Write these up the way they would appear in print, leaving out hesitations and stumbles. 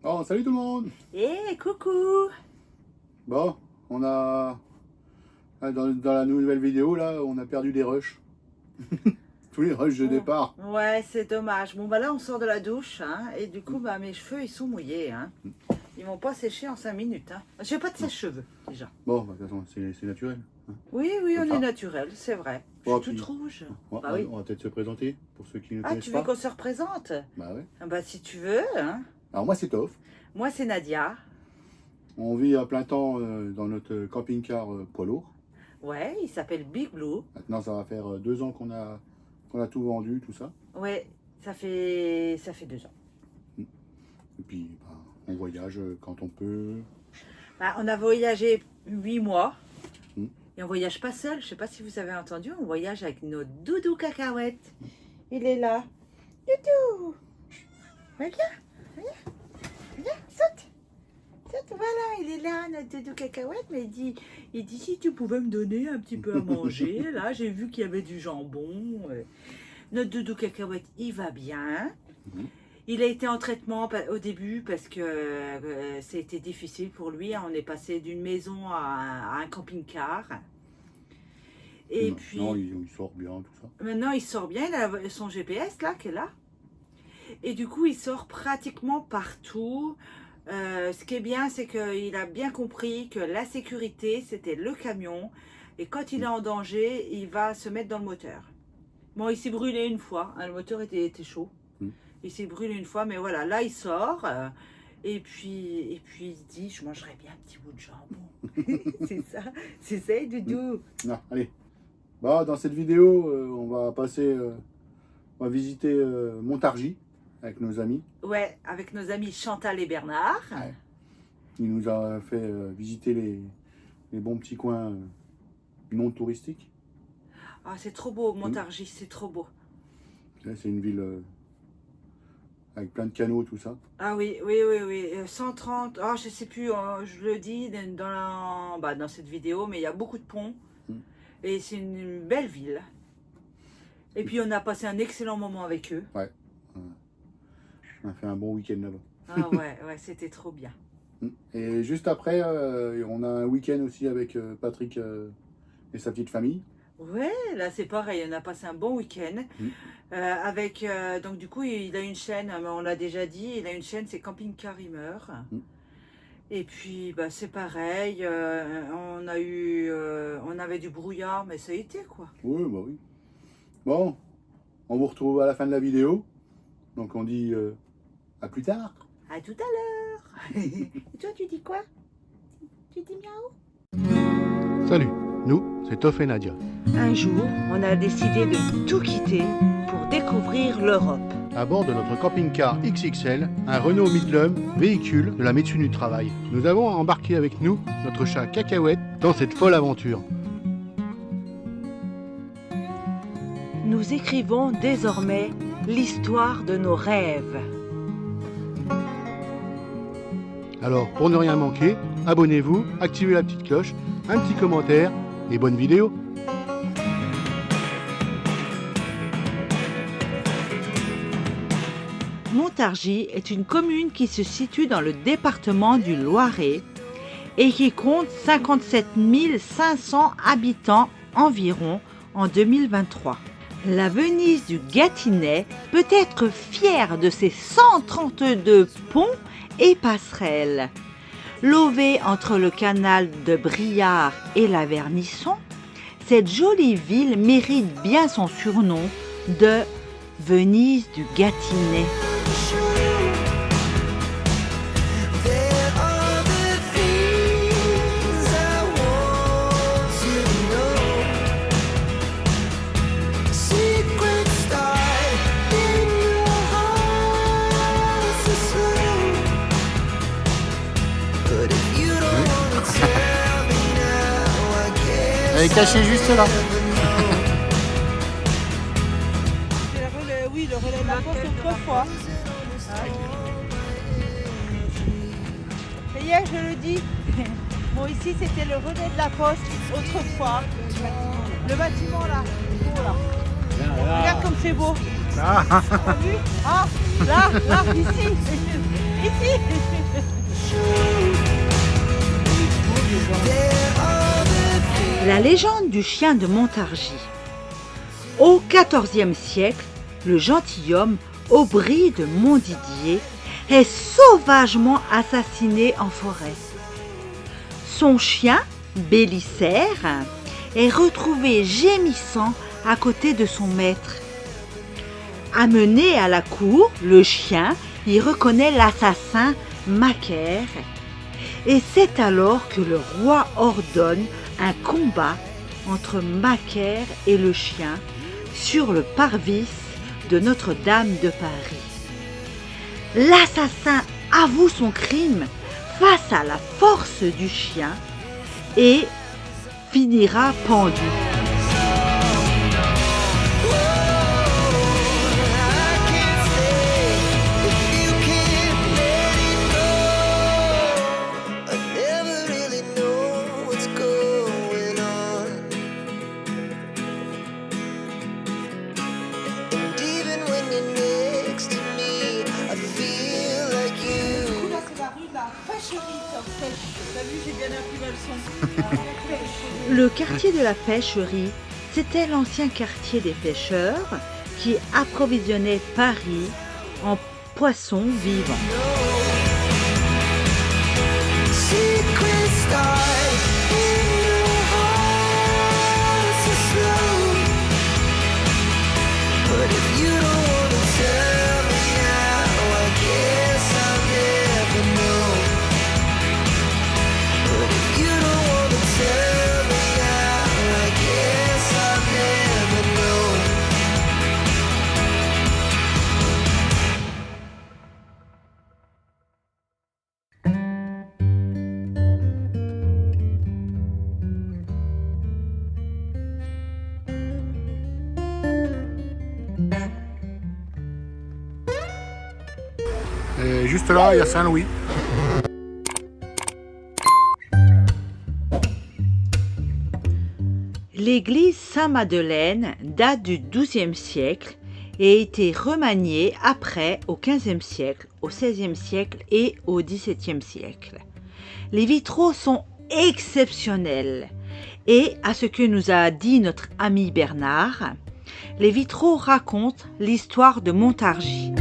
Oh, salut tout le monde! Coucou! Bon, on a... Dans la nouvelle vidéo, là, on a perdu des rushs. Tous les rushs de départ. Ouais, c'est dommage. Bon, bah là, on sort de la douche, hein, et du coup, bah, mes cheveux, ils sont mouillés, hein. Ils vont pas sécher en 5 minutes, hein. J'ai pas de sèche-cheveux, déjà. Bon, bah, de toute façon, c'est naturel. Hein. Oui, on Enfin, est naturel, c'est vrai. Bon, Je suis toute rouge. On Bah oui. va peut-être se présenter, pour ceux qui ne Ah, connaissent tu pas. veux qu'on se représente? Bah ouais. Ah bah, si tu veux, hein. Alors moi, c'est Toff. Moi, c'est Nadia. On vit à plein temps dans notre camping-car poids lourd. Ouais, il s'appelle Big Blue. Maintenant, ça va faire 2 ans qu'on a tout vendu, tout ça. Ouais, ça fait 2 ans. Et puis, bah, on voyage quand on peut. Bah, on a voyagé 8 mois. Mm. Et on voyage pas seul. Je sais pas si vous avez entendu. On voyage avec nos doudous cacahuètes. Il est là. Doudou. Viens, saute. Saute, voilà, il est là, notre doudou cacahuète. Mais il dit si tu pouvais me donner un petit peu à manger. Là, j'ai vu qu'il y avait du jambon. Notre doudou cacahuète, il va bien. Mm. Il a été en traitement au début parce que c'était difficile pour lui. On est passé d'une maison à un camping-car. Et puis non, il sort bien, tout ça. maintenant, il sort bien. Il a son GPS là, qui est là. Et du coup, il sort pratiquement partout. Ce qui est bien, c'est qu'il a bien compris que la sécurité, c'était le camion. Et quand il est en danger, il va se mettre dans le moteur. Bon, il s'est brûlé une fois. Hein, le moteur était chaud. Il s'est brûlé une fois, mais voilà, là il sort et puis il se dit, je mangerais bien un petit bout de jambon. c'est ça, Doudou. Non, allez. Bah, dans cette vidéo, on va visiter Montargis avec nos amis. Ouais, avec nos amis Chantal et Bernard. Ouais. Il nous a fait visiter les bons petits coins non touristiques. Ah, c'est trop beau, Montargis, c'est trop beau. C'est une ville avec plein de canaux, tout ça. Ah oui. 130, oh, je sais plus, je le dis dans cette vidéo, mais il y a beaucoup de ponts. Et c'est une belle ville. Et puis on a passé un excellent moment avec eux. Ouais. On a fait un bon week-end là-bas. Ah ouais, c'était trop bien. Et juste après, on a un week-end aussi avec Patrick et sa petite famille. Ouais, là c'est pareil, on a passé un bon week-end donc du coup il a une chaîne, on l'a déjà dit, il a une chaîne, c'est Camping Car Imer. Et puis bah, c'est pareil, on avait du brouillard, mais ça a été quoi. Oui, bah oui. Bon, on vous retrouve à la fin de la vidéo, donc on dit à plus tard. À tout à l'heure. Et toi tu dis quoi? Tu dis miaou? Salut, nous c'est Toff et Nadia. Un jour, on a décidé de tout quitter pour découvrir l'Europe. À bord de notre camping-car XXL, un Renault Midlum, véhicule de la médecine du travail. Nous avons embarqué avec nous notre chat Cacahuète dans cette folle aventure. Nous écrivons désormais l'histoire de nos rêves. Alors, pour ne rien manquer, abonnez-vous, activez la petite cloche, un petit commentaire et bonne vidéo. Montargis est une commune qui se situe dans le département du Loiret et qui compte 57 500 habitants environ en 2023. La Venise du Gâtinais peut être fière de ses 132 ponts et passerelles. Lové entre le canal de Briare et la Vernisson, cette jolie ville mérite bien son surnom de Venise du Gâtinais. Elle est cachée juste là. Oui, le relais de la poste autrefois. Ça y est, je le dis. Bon, ici, c'était le relais de la poste autrefois. Le bâtiment là, beau là. Regarde comme c'est beau. T'as vu? Ah, là, ici. Ici. La légende du chien de Montargis. Au XIVe siècle, le gentilhomme Aubry de Montdidier est sauvagement assassiné en forêt. Son chien, Bélisaire, est retrouvé gémissant à côté de son maître. Amené à la cour, le chien y reconnaît l'assassin Macaire, et c'est alors que le roi ordonne un combat entre Macaire et le chien sur le parvis de Notre-Dame de Paris. L'assassin avoue son crime face à la force du chien et finira pendu. Le quartier de la pêcherie, c'était l'ancien quartier des pêcheurs qui approvisionnait Paris en poissons vivants. Et juste là, il y a Saint-Louis. L'église Saint-Madeleine date du XIIe siècle et a été remaniée après au XVe siècle, au XVIe siècle et au XVIIe siècle. Les vitraux sont exceptionnels et, à ce que nous a dit notre ami Bernard, les vitraux racontent l'histoire de Montargis.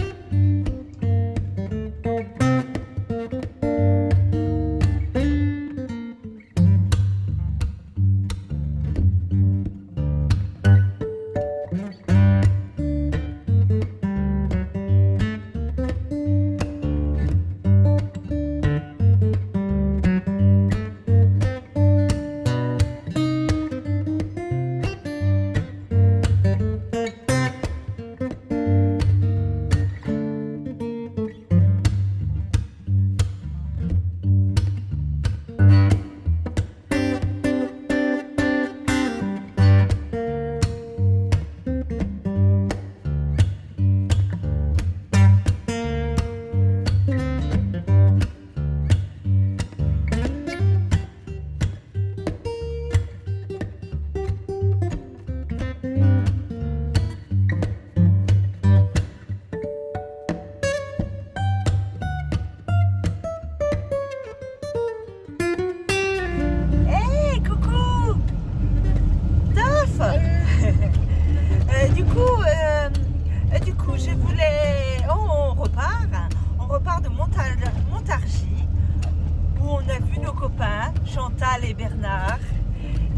Chantal et Bernard.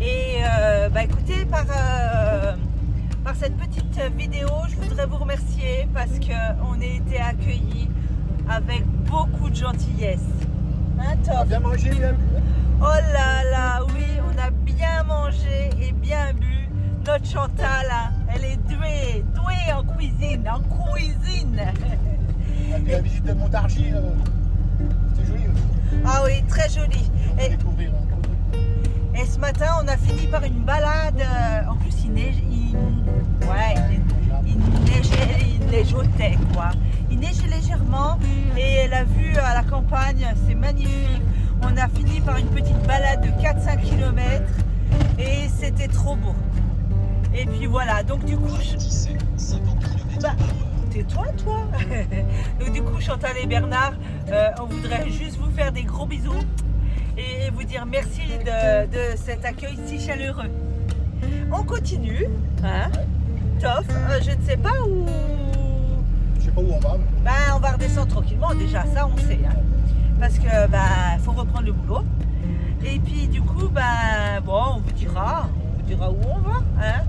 Et écoutez, par cette petite vidéo, je voudrais vous remercier parce qu'on a été accueillis avec beaucoup de gentillesse. Hein, Top? On a bien mangé, bien bu. Oh là là, oui, on a bien mangé et bien bu. Notre Chantal, hein, elle est douée en cuisine, Et puis la visite de Montargis, c'était joli aussi. Ah oui, très joli. Découvrir un peu. Et ce matin, on a fini par une balade. En plus, il neigeotait, quoi. Il neigeait légèrement et la vue à la campagne, c'est magnifique. On a fini par une petite balade de 4-5 km et c'était trop beau. Et puis voilà, donc du coup, tais-toi, toi. Donc du coup, Chantal et Bernard, on voudrait juste vous faire des gros bisous et vous dire merci de cet accueil si chaleureux. On continue, hein? Toff, je ne sais pas où... Je sais pas où on va. Ben, on va redescendre tranquillement, déjà, ça on sait. Hein. Parce que, ben, faut reprendre le boulot. Et puis, du coup, ben, bon, on vous dira où on va. Hein.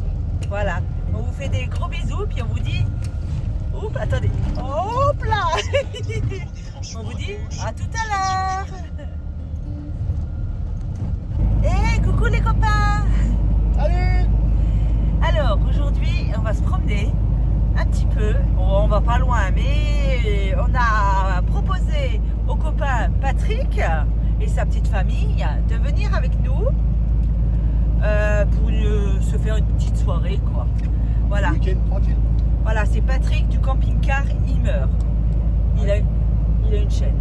Voilà. On vous fait des gros bisous, puis on vous dit... Oups, attendez. Hop là. On vous dit à tout à l'heure. Hey, coucou les copains. Salut. Alors, aujourd'hui, on va se promener un petit peu. On va pas loin, mais on a proposé au copain Patrick et sa petite famille de venir avec nous pour se faire une petite soirée, quoi. Voilà. Week-end tranquille. Voilà, c'est Patrick du camping-car Immer. Il a une chaîne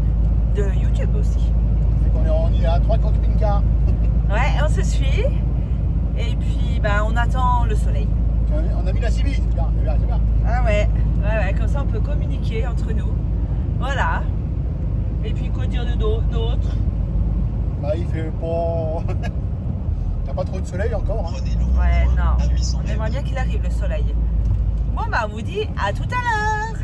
de YouTube aussi. On y est à 3 camping-cars. Ouais, on se suit. Et puis, ben, on attend le soleil. On a mis la CB, c'est bien. Ah ouais, comme ça on peut communiquer entre nous. Voilà. Et puis quoi dire d'autre? Bah, il fait pas. Il n'y a pas trop de soleil encore. Hein. Ouais, non. On aimerait bien qu'il arrive le soleil. Bon, bah, on vous dit à tout à l'heure.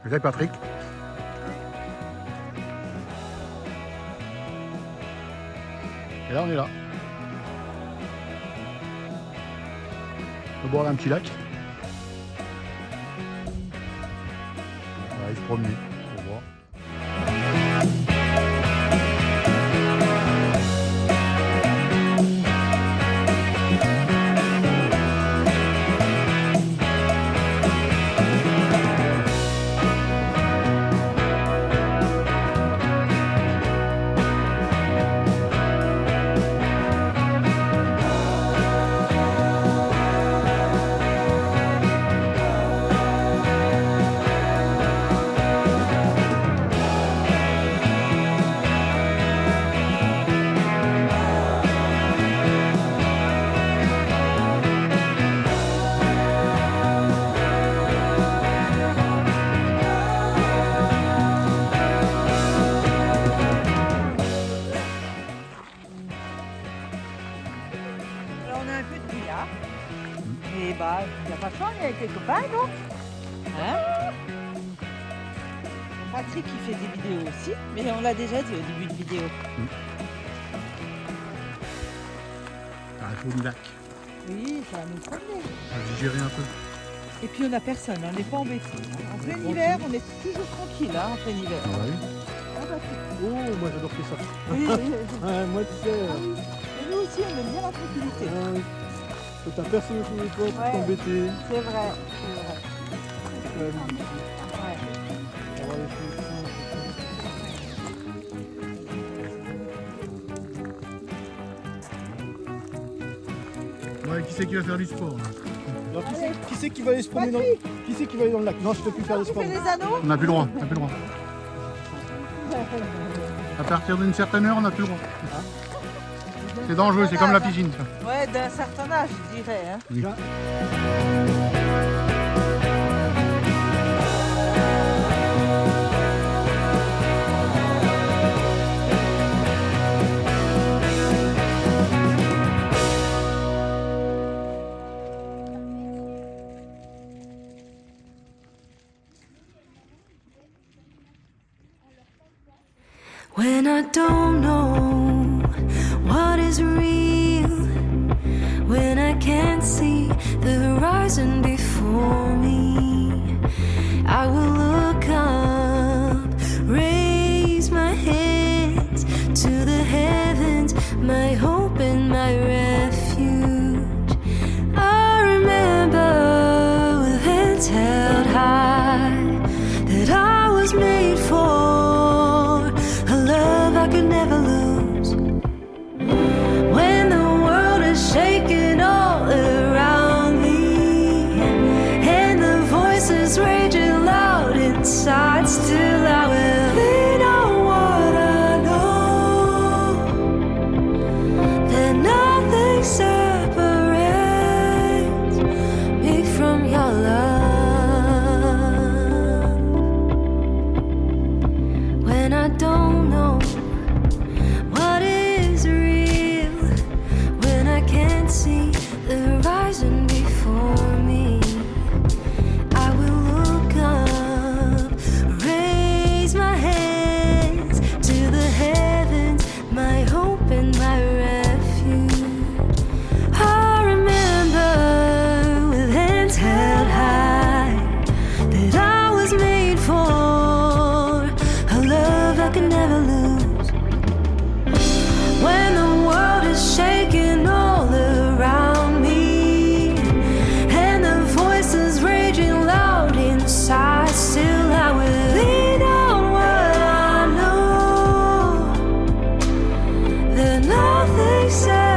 Salut Patrick. Et là on est là. On va boire un petit lac. On va aller se promener. On va voir. Et bah, il n'y a pas de chance, il y a avec les copains, non? Hein? Patrick, il fait des vidéos aussi, mais on l'a déjà dit au début de vidéo. Un fond du lac. Oui, ça va nous promener. On va digérer un peu. Et puis on n'a personne, on n'est pas embêté. En plein hiver, on est toujours tranquille, hein, en plein hiver. Ah oui. Ah bah, Oh, moi j'adore que ça. oui, Ouais, moi tu sais. Ah oui. Et nous aussi, on aime bien la tranquillité. Ouais. T'as personne sous les toits pour t'embêter. C'est vrai, c'est vrai. Ouais. Ouais, qui c'est qui va faire du sport là? Alors, qui c'est qui va aller se promener dans... Qui c'est qui va aller dans le lac? Non, je peux plus faire de sport. Tu fais les anneaux? On n'a plus le droit, on n'a plus le droit. À partir d'une certaine heure, on n'a plus le droit. C'est dangereux, c'est comme la piscine ça. Ouais, d'un certain âge, je dirais. Hein. Oui. When I don't know what is real, when I can't see the horizon before me, I will look up, raise my head. and my refuge. I remember with hands held high that I was made for a love I could never lose. When the world is shaking all around me and the voices raging loud inside, still I will lean on what I know, that nothing separates me from your love. When I don't know what is real, when I can't see the horizon before me, I will look up, raise my hands to the heavens, my hope and my refuge. I remember with hands held high that I was made for a love I could never lose. When the world is shaking all around me and the voices raging loud inside, still I will lean on what I know, that nothing separates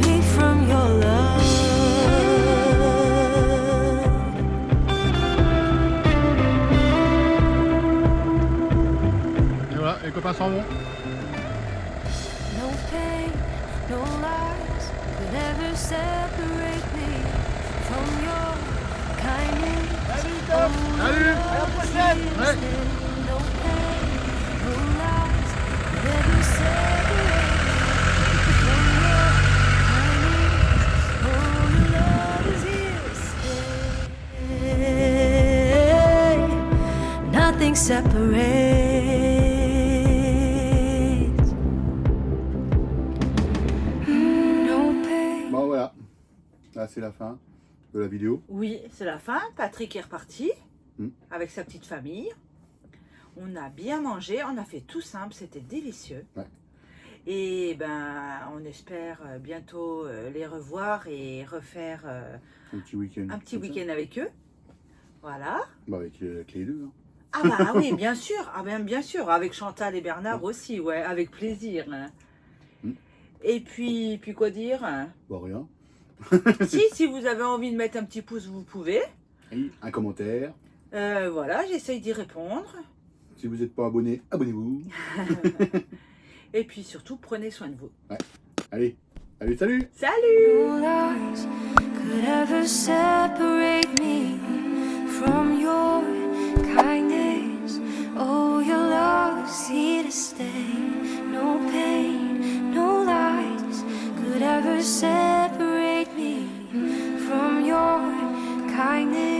me from your love. Et voilà, les copains s'en vont. No pain, no lies could ever separate me from your kindness. Salut. À la prochaine. Ouais. No pain, no lies could ever separate me from your kindness. Oh, your love is here to stay. Nothing separates. No pain. Bon voilà, là c'est la fin de la vidéo. Oui, c'est la fin. Patrick est reparti Mm. avec sa petite famille. On a bien mangé, on a fait tout simple, c'était délicieux. Ouais. Et ben, on espère bientôt les revoir et refaire Un petit week-end. un petit comme ça. week-end avec eux. Voilà. Bah avec les deux. Hein. Ah bah oui, bien sûr. Ah ben, bien sûr, avec Chantal et Bernard aussi, ouais, avec plaisir. Mm. Et puis quoi dire? Bah rien. Si vous avez envie de mettre un petit pouce, vous pouvez. Et un commentaire. Voilà, j'essaye d'y répondre. Si vous n'êtes pas abonné, abonnez-vous. Et puis surtout, prenez soin de vous. Allez, allez, salut. Salut! No lies could ever separate me from your kindness. Oh, your love's here to stay. No pain, no lies could ever separate me from your kindness.